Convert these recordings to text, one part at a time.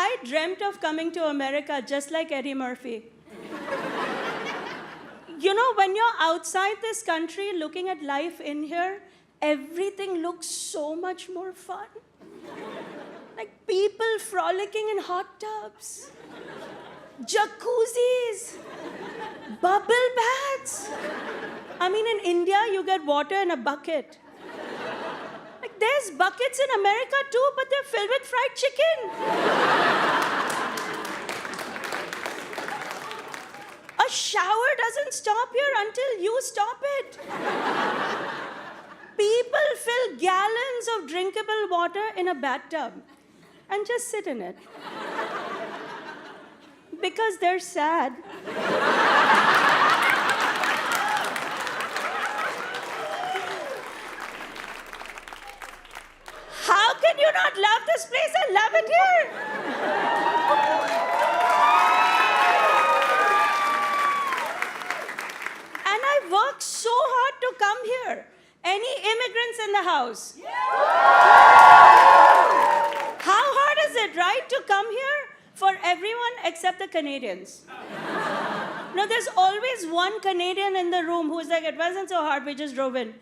I dreamt of coming to America just like Eddie Murphy. You know, when you're outside this country looking at life in here, everything looks so much more fun. Like people frolicking in hot tubs, jacuzzis, bubble baths. I mean, in India, you get water in a bucket. Like, there's buckets in America too, but they're filled with fried chicken. A shower doesn't stop here until you stop it. People fill gallons of drinkable water in a bathtub and just sit in it. Because they're sad. How can you not love this place? I love it here. And I worked so hard to come here. Any immigrants in the house? Yeah. How hard is it, right, to come here? For everyone except the Canadians. No, there's always one Canadian in the room who's like, it wasn't so hard, we just drove in.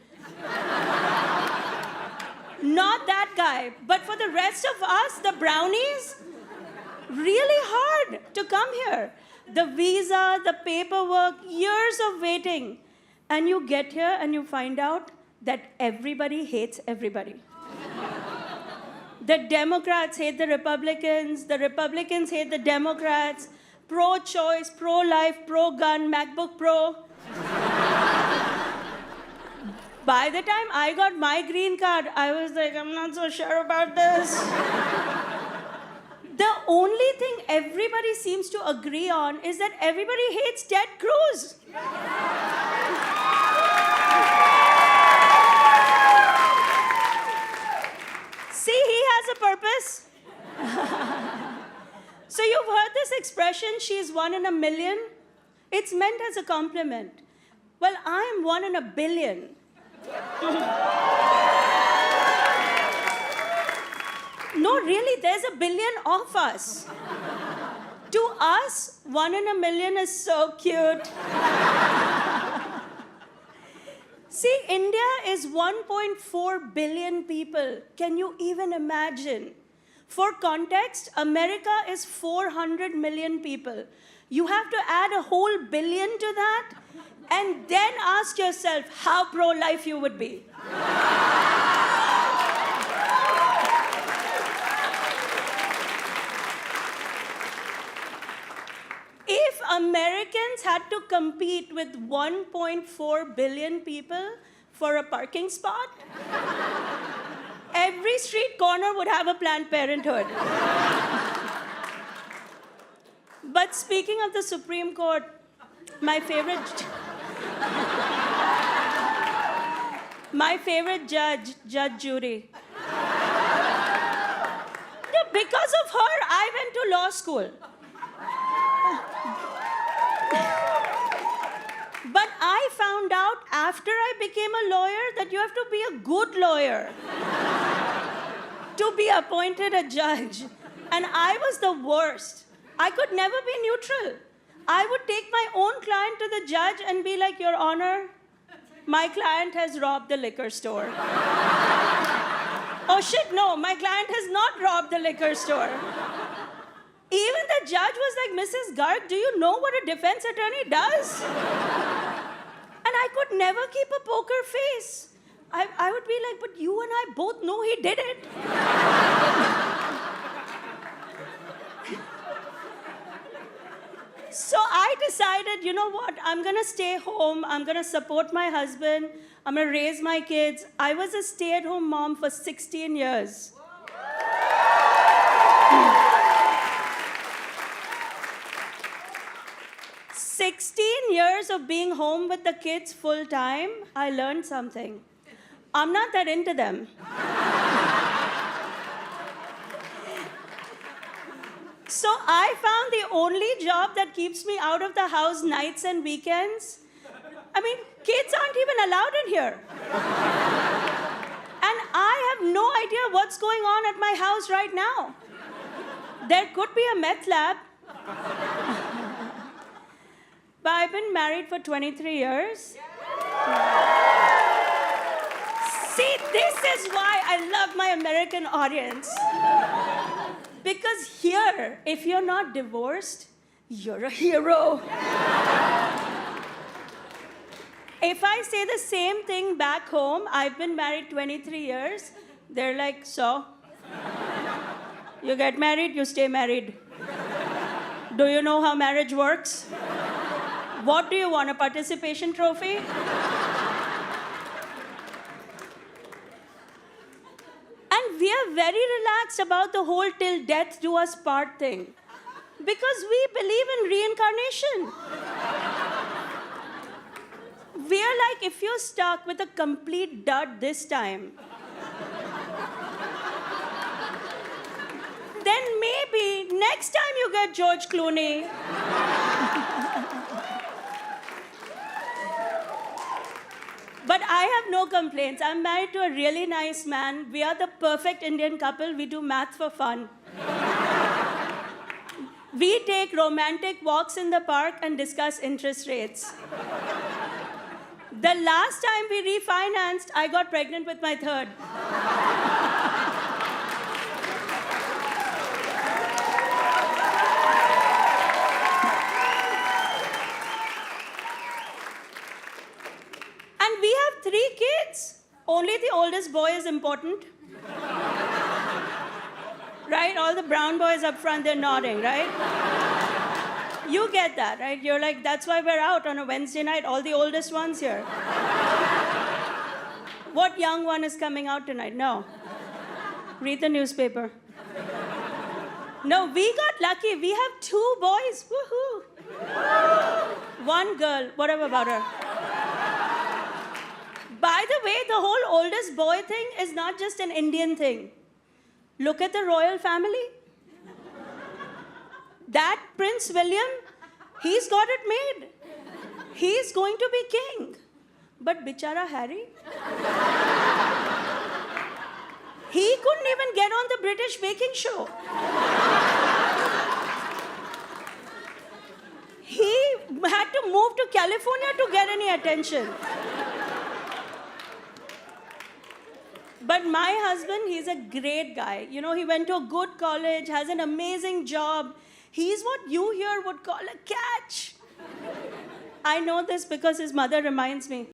Not that guy. But for the rest of us, the brownies, really hard to come here. The visa, the paperwork, years of waiting. And you get here and you find out that everybody hates everybody. The Democrats hate the Republicans hate the Democrats, pro-choice, pro-life, pro-gun, MacBook Pro. By the time I got my green card, I was like, I'm not so sure about this. The only thing everybody seems to agree on is that everybody hates Ted Cruz. See, he has a purpose. So you've heard this expression, she's 1 in a million? It's meant as a compliment. Well, I'm 1 in a billion. No, really, there's a billion of us. To us, 1 in a million is so cute. See, India is 1.4 billion people. Can you even imagine? For context, America is 400 million people. You have to add a whole billion to that, and then ask yourself how pro-life you would be. If Americans had to compete with 1.4 billion people for a parking spot, every street corner would have a Planned Parenthood. But speaking of the Supreme Court, my favorite judge, Judge Judy. Yeah, because of her, I went to law school. But I found out after I became a lawyer that you have to be a good lawyer to be appointed a judge. And I was the worst. I could never be neutral. I would take my own client to the judge and be like, Your Honor, my client has robbed the liquor store. Oh shit, no, my client has not robbed the liquor store. Even the judge was like, Mrs. Garg, do you know what a defense attorney does? And I could never keep a poker face. I would be like, but you and I both know he did it. So I decided, you know what, I'm going to stay home. I'm going to support my husband. I'm going to raise my kids. I was a stay-at-home mom for 16 years. 16 years of being home with the kids full time, I learned something. I'm not that into them. So I found the only job that keeps me out of the house nights and weekends. I mean, kids aren't even allowed in here. And I have no idea what's going on at my house right now. There could be a meth lab. But I've been married for 23 years. See, this is why I love my American audience. Because here, if you're not divorced, you're a hero. If I say the same thing back home, I've been married 23 years, they're like, so? You get married, you stay married. Do you know how marriage works? What do you want, a participation trophy? And we are very relaxed about the whole till death do us part thing. Because we believe in reincarnation. We are like, if you're stuck with a complete dud this time, then maybe next time you get George Clooney. But I have no complaints. I'm married to a really nice man. We are the perfect Indian couple. We do math for fun. We take romantic walks in the park and discuss interest rates. The last time we refinanced, I got pregnant with my third. And we have 3 kids. Only the oldest boy is important. Right? All the brown boys up front, they're nodding, right? You get that, right? You're like, that's why we're out on a Wednesday night, all the oldest ones here. What young one is coming out tonight? No. Read the newspaper. No, we got lucky. We have 2 boys. Woohoo. 1 girl. Whatever about her. By the way, the whole oldest boy thing is not just an Indian thing. Look at the royal family. That Prince William, he's got it made. He's going to be king. But bichara Harry, he couldn't even get on the British baking show. He had to move to California to get any attention. But my husband, he's a great guy. You know, he went to a good college, has an amazing job. He's what you here would call a catch. I know this because his mother reminds me.